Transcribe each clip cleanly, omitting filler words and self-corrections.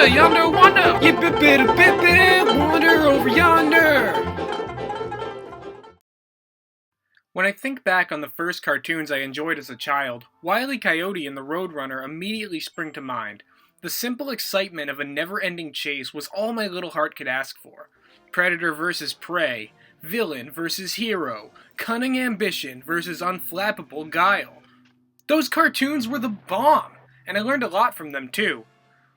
Yonder, Wonder! Yip-bit-bit-bit-bit, wander over yonder! When I think back on the first cartoons I enjoyed as a child, Wile E. Coyote and the Roadrunner immediately spring to mind. The simple excitement of a never-ending chase was all my little heart could ask for. Predator versus prey, villain versus hero, cunning ambition versus unflappable guile. Those cartoons were the bomb, and I learned a lot from them too.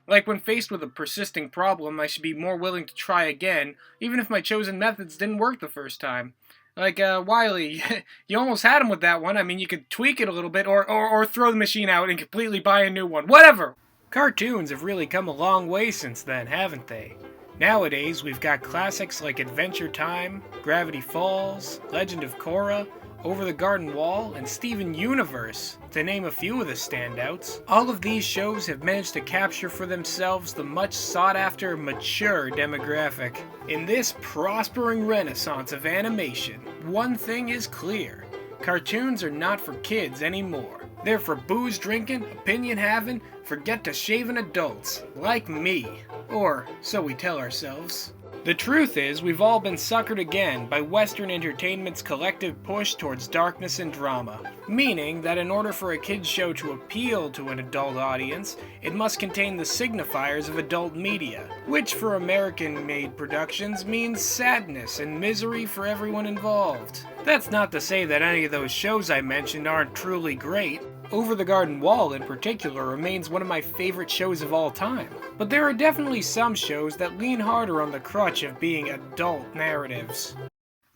Like when faced with a persisting problem, I should be more willing to try again, even if my chosen methods didn't work the first time. Like, Wiley, you almost had him with that one. I mean, you could tweak it a little bit, or throw the machine out and completely buy a new one. Whatever! Cartoons have really come a long way since then, haven't they? Nowadays, we've got classics like Adventure Time, Gravity Falls, Legend of Korra, Over the Garden Wall, and Steven Universe, to name a few of the standouts. All of these shows have managed to capture for themselves the much sought-after, mature demographic. In this prospering renaissance of animation, one thing is clear. Cartoons are not for kids anymore. They're for booze-drinking, opinion-having, forget-to-shaving adults, like me. Or, so we tell ourselves. The truth is, we've all been suckered again by Western entertainment's collective push towards darkness and drama, meaning that in order for a kids' show to appeal to an adult audience, it must contain the signifiers of adult media, which for American-made productions means sadness and misery for everyone involved. That's not to say that any of those shows I mentioned aren't truly great. Over the Garden Wall, in particular, remains one of my favorite shows of all time. But there are definitely some shows that lean harder on the crutch of being adult narratives.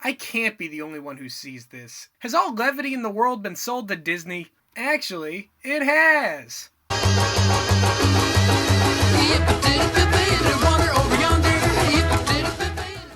I can't be the only one who sees this. Has all levity in the world been sold to Disney? Actually, it has!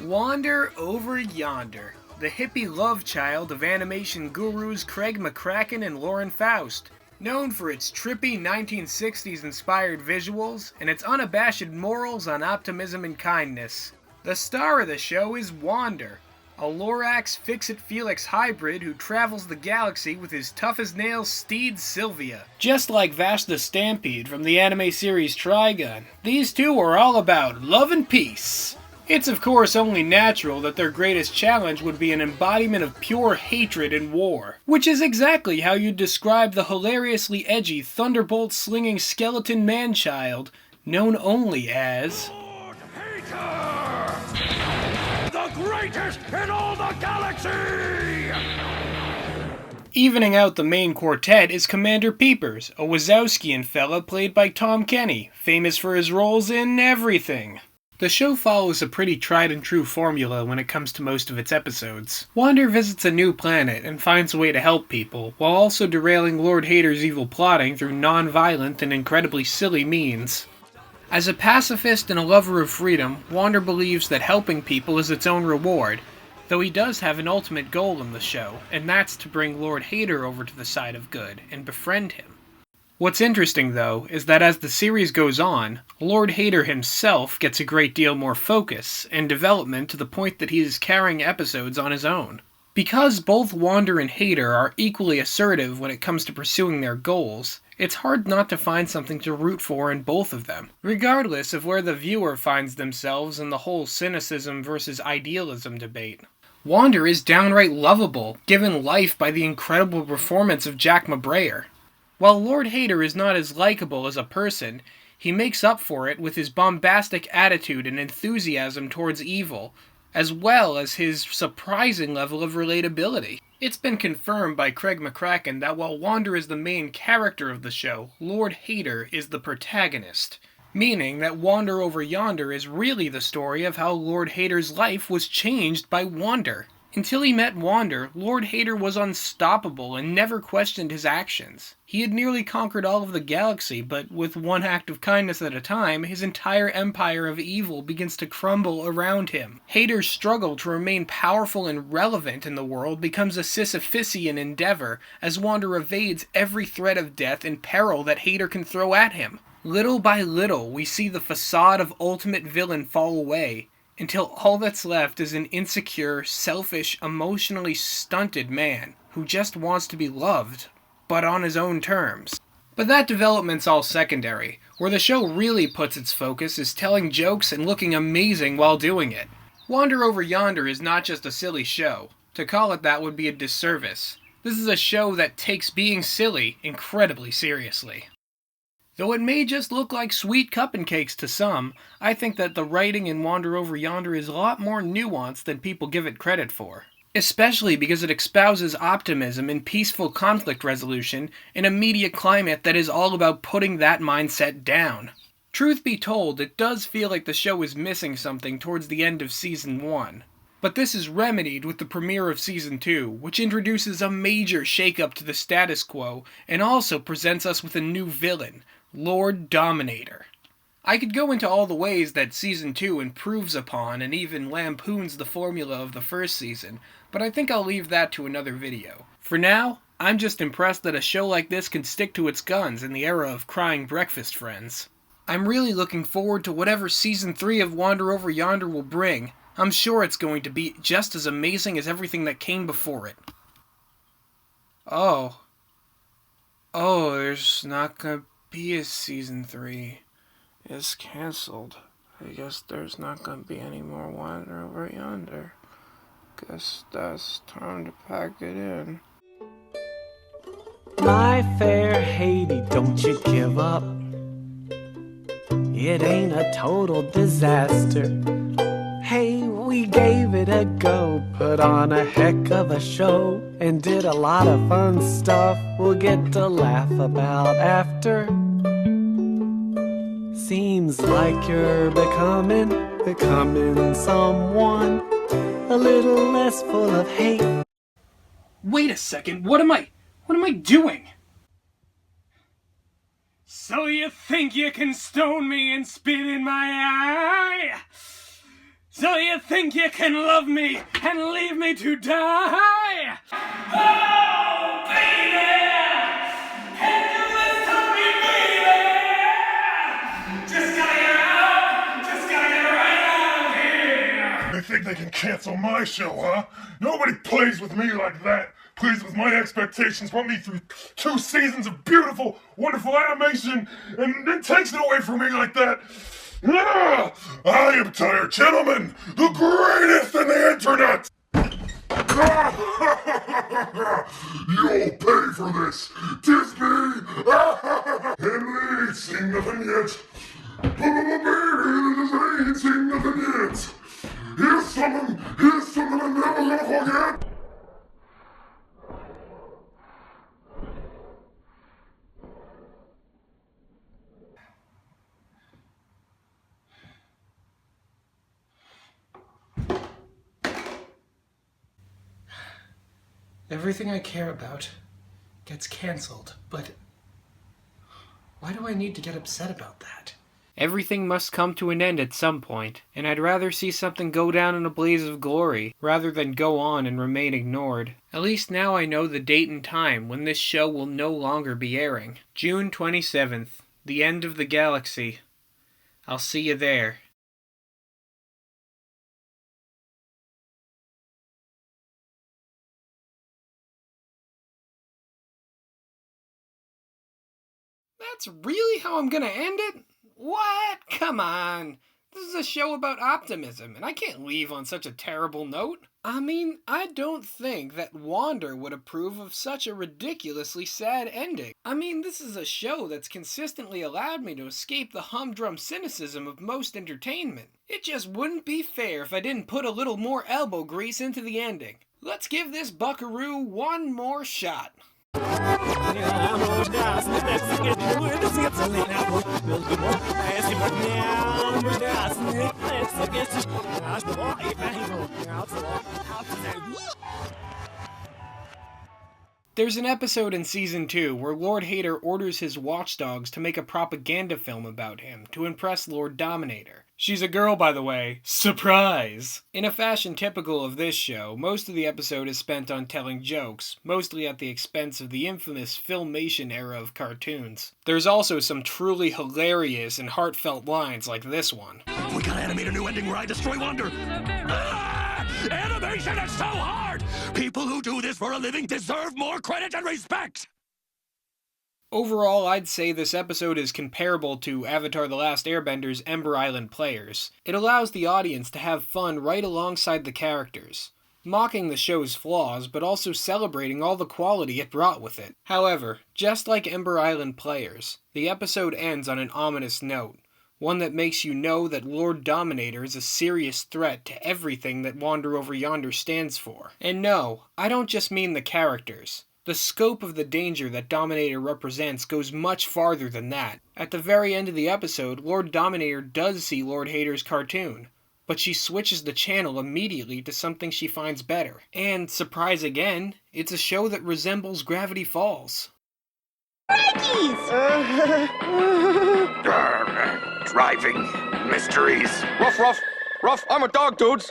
Wander Over Yonder. The hippie love child of animation gurus Craig Mccracken and Lauren Faust. Known for its trippy 1960s-inspired visuals and its unabashed morals on optimism and kindness. The star of the show is Wander, a Lorax Fix-It-Felix hybrid who travels the galaxy with his tough-as-nails steed Sylvia. Just like Vash the Stampede from the anime series Trigun, these two are all about love and peace. It's of course only natural that their greatest challenge would be an embodiment of pure hatred and war, which is exactly how you'd describe the hilariously edgy thunderbolt-slinging skeleton man-child, known only as Lord Hater! The greatest in all the galaxy! Evening out the main quartet is Commander Peepers, a Wazowskian fella played by Tom Kenny, famous for his roles in everything. The show follows a pretty tried-and-true formula when it comes to most of its episodes. Wander visits a new planet and finds a way to help people, while also derailing Lord Hater's evil plotting through non-violent and incredibly silly means. As a pacifist and a lover of freedom, Wander believes that helping people is its own reward, though he does have an ultimate goal in the show, and that's to bring Lord Hater over to the side of good and befriend him. What's interesting, though, is that as the series goes on, Lord Hater himself gets a great deal more focus and development to the point that he is carrying episodes on his own. Because both Wander and Hater are equally assertive when it comes to pursuing their goals, it's hard not to find something to root for in both of them, regardless of where the viewer finds themselves in the whole cynicism versus idealism debate. Wander is downright lovable, given life by the incredible performance of Jack McBrayer. While Lord Hater is not as likable as a person, he makes up for it with his bombastic attitude and enthusiasm towards evil, as well as his surprising level of relatability. It's been confirmed by Craig Mccracken that while Wander is the main character of the show, Lord Hater is the protagonist, meaning that Wander Over Yonder is really the story of how Lord Hater's life was changed by Wander. Until he met Wander, Lord Hater was unstoppable and never questioned his actions. He had nearly conquered all of the galaxy, but with one act of kindness at a time, his entire empire of evil begins to crumble around him. Hater's struggle to remain powerful and relevant in the world becomes a Sisyphusian endeavor as Wander evades every threat of death and peril that Hater can throw at him. Little by little, we see the facade of ultimate villain fall away, until all that's left is an insecure, selfish, emotionally stunted man who just wants to be loved, but on his own terms. But that development's all secondary. Where the show really puts its focus is telling jokes and looking amazing while doing it. Wander Over Yonder is not just a silly show. To call it that would be a disservice. This is a show that takes being silly incredibly seriously. Though it may just look like sweet cup and cakes to some, I think that the writing in Wander Over Yonder is a lot more nuanced than people give it credit for. Especially because it espouses optimism and peaceful conflict resolution in a media climate that is all about putting that mindset down. Truth be told, it does feel like the show is missing something towards the end of Season 1. But this is remedied with the premiere of Season 2, which introduces a major shakeup to the status quo and also presents us with a new villain, Lord Dominator. I could go into all the ways that Season 2 improves upon and even lampoons the formula of the first season, but I think I'll leave that to another video. For now, I'm just impressed that a show like this can stick to its guns in the era of crying breakfast friends. I'm really looking forward to whatever Season 3 of Wander Over Yonder will bring. I'm sure it's going to be just as amazing as everything that came before it. Oh, there's not gonna be a Season 3. It's cancelled. I guess there's not gonna be any more Wander Over Yonder. Guess that's time to pack it in. My fair Haiti, don't you give up. It ain't a total disaster. Hey, we gave it a go, put on a heck of a show, and did a lot of fun stuff we'll get to laugh about after. Seems like you're becoming someone a little less full of hate. Wait a second, what am I doing? So you think you can stone me and spit in my eye? So you think you can love me and leave me to die? Oh, baby! Can you listen to me, baby? Just gotta get out! Just gotta get right out of here! They think they can cancel my show, huh? Nobody plays with me like that. Plays with my expectations, put me through 2 seasons of beautiful, wonderful animation, and then takes it away from me like that. Ah, I am tired, gentlemen, the greatest in the internet! You'll pay for this! 'Tis me! Henry ain't seen nothing yet! Baby, I ain't seen nothing yet! Here's something I'm never gonna forget! Everything I care about gets cancelled, but why do I need to get upset about that? Everything must come to an end at some point, and I'd rather see something go down in a blaze of glory rather than go on and remain ignored. At least now I know the date and time when this show will no longer be airing. June 27th, the end of the galaxy. I'll see you there. That's really how I'm gonna end it? What? Come on. This is a show about optimism, and I can't leave on such a terrible note. I mean, I don't think that Wander would approve of such a ridiculously sad ending. I mean, this is a show that's consistently allowed me to escape the humdrum cynicism of most entertainment. It just wouldn't be fair if I didn't put a little more elbow grease into the ending. Let's give this buckaroo one more shot. There's an episode in Season 2 where Lord Hater orders his watchdogs to make a propaganda film about him to impress Lord Dominator. She's a girl, by the way. Surprise! In a fashion typical of this show, most of the episode is spent on telling jokes, mostly at the expense of the infamous Filmation era of cartoons. There's also some truly hilarious and heartfelt lines like this one. We gotta animate a new ending where I destroy Wonder. Animation is so hard! People who do this for a living deserve more credit and respect! Overall, I'd say this episode is comparable to Avatar The Last Airbender's Ember Island Players. It allows the audience to have fun right alongside the characters, mocking the show's flaws, but also celebrating all the quality it brought with it. However, just like Ember Island Players, the episode ends on an ominous note, one that makes you know that Lord Dominator is a serious threat to everything that Wander Over Yonder stands for. And no, I don't just mean the characters. The scope of the danger that Dominator represents goes much farther than that. At the very end of the episode, Lord Dominator does see Lord Hater's cartoon, but she switches the channel immediately to something she finds better. And, surprise again, it's a show that resembles Gravity Falls. Driving mysteries. Ruff, I'm a dog, dudes.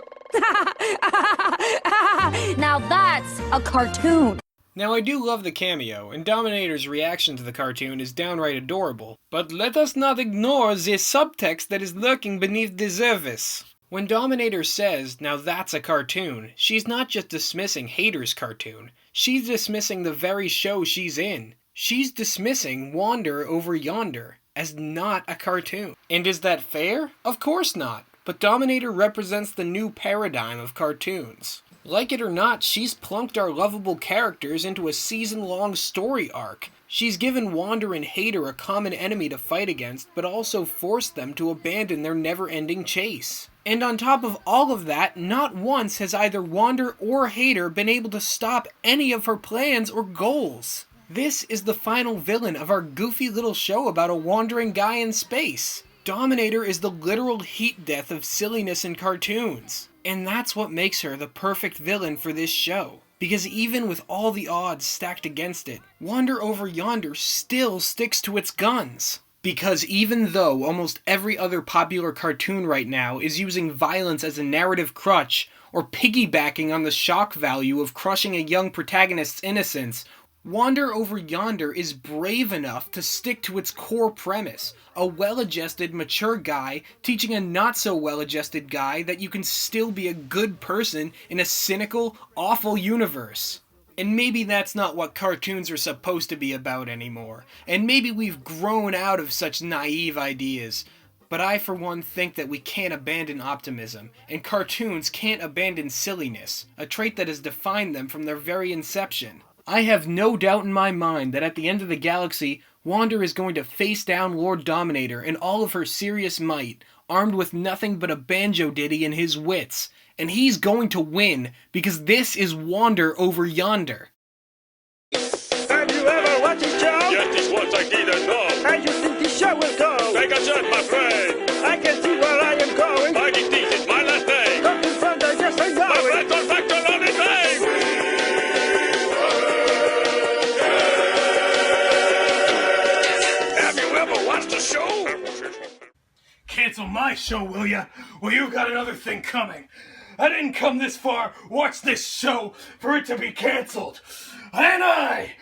Now that's a cartoon. Now I do love the cameo, and Dominator's reaction to the cartoon is downright adorable, but let us not ignore the subtext that is lurking beneath the surface. When Dominator says, "Now that's a cartoon," she's not just dismissing Hater's cartoon, she's dismissing the very show she's in. She's dismissing Wander Over Yonder as not a cartoon. And is that fair? Of course not, but Dominator represents the new paradigm of cartoons. Like it or not, she's plunked our lovable characters into a season-long story arc. She's given Wander and Hater a common enemy to fight against, but also forced them to abandon their never-ending chase. And on top of all of that, not once has either Wander or Hater been able to stop any of her plans or goals. This is the final villain of our goofy little show about a wandering guy in space. Dominator is the literal heat death of silliness in cartoons. And that's what makes her the perfect villain for this show. Because even with all the odds stacked against it, Wander Over Yonder still sticks to its guns. Because even though almost every other popular cartoon right now is using violence as a narrative crutch, or piggybacking on the shock value of crushing a young protagonist's innocence, Wander Over Yonder is brave enough to stick to its core premise, a well-adjusted, mature guy teaching a not-so-well-adjusted guy that you can still be a good person in a cynical, awful universe. And maybe that's not what cartoons are supposed to be about anymore, and maybe we've grown out of such naive ideas, but I for one think that we can't abandon optimism, and cartoons can't abandon silliness, a trait that has defined them from their very inception. I have no doubt in my mind that at the end of the galaxy, Wander is going to face down Lord Dominator in all of her serious might, armed with nothing but a banjo ditty and his wits. And he's going to win, because this is Wander Over Yonder. Have you ever watched a show? Yes, this once I didn't know. How you think the show will go? Take a shot, my friend. I can see where I am going. Fighting this is my last name. Come in front, I guess I know My it. friends are factor on his name. Have you ever watched a show? Cancel my show, will ya? Well, you got another thing coming. I didn't come this far, watch this show, for it to be canceled. And I...